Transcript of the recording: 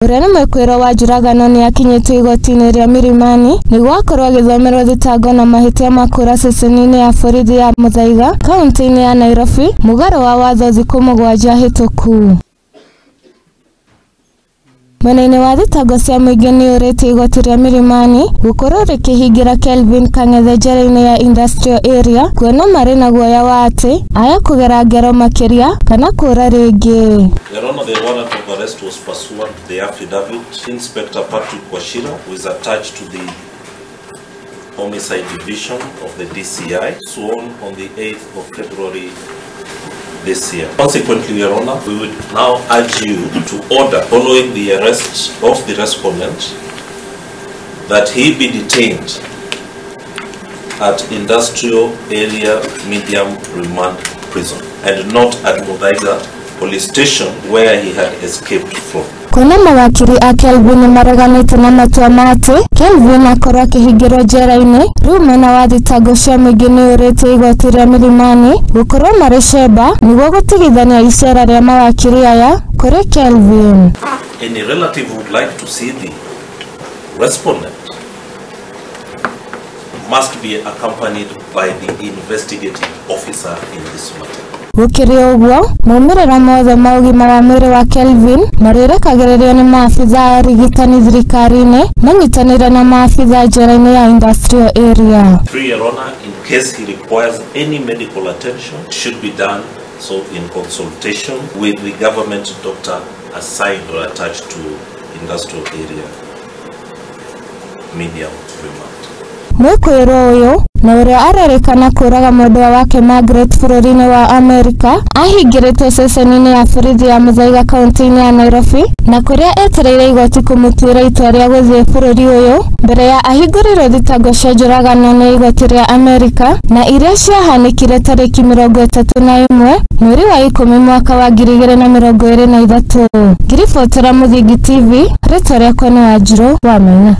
Uria ni mwikuirwo wa njuragano ni akinyitwo igoti-ini ria Milimani niguo akorwo agithomerwo thitango na mahitia ma kuura ceceni-ini ya borithi ya Muthaiga kaunti-ini ya Nairobi mugaro wa watho thiku 7 hituku. Mwena-ini wa thitango cia muingi ni urite igoti ria Milimani gukorwo rikihingira Kelvin Kang'ethe njira-ini ya industrial area kuona mari na guoya wa ati aya kugera ngero makiria kana kuura ringi. Your Honor, the warrant of arrest was pursuant to the affidavit Inspector Patrick Washira, who is attached to the Homicide Division of the DCI, sworn on the 8th of February this year. Consequently, Your Honor, we would now urge you to order, following the arrest of the respondent, that he be detained at Industrial Area Medium Remand Prison and not at Muthaiga Police Station where he had escaped from. Kuna mawakiri a Kelvin mareganite na matua mati Kelvin akorwo akihingirwo njera-ini riu mwena wa thitango cia muingi ni urite igoti ria Milimani gukorwo mari cemba niguo gutigithania icera ria mawakiri aya kuri Kelvin. Any relative would like to see the respondent must be accompanied by the investigating officer in this matter. Gukiri uguo maumirira mothe ma ugima wa mwiri wa Kelvin marirekagiririo ni maabitha a rigitani thirikari-ini manyitanire na maabitha njera-ini ya industrial area. Free, Your Honor, in case he requires any medical attention, should be done so in consultation with the government doctor assigned or attached to industrial area medium remand. Mwikuirwo uyu na uria arerikana kuraga mwendwa wake Margaret bururi-ini wa Amerika ahingiritwo ceceni-ini ya borithi ya Muthaiga kaunti-ini ya Nairobi na kuria etereire igoti kumutwira itua ria guthie bururi uyu mbere ya ahingũrirwo thitango cia njuragano ni igoti ria Amerika na iria ciahanikire tariki 31 mweri wa 10 mwaka wa 2023. Ngiribotera Muthingi TV, ritwa riakwa ni Wanjiru wa Mwena.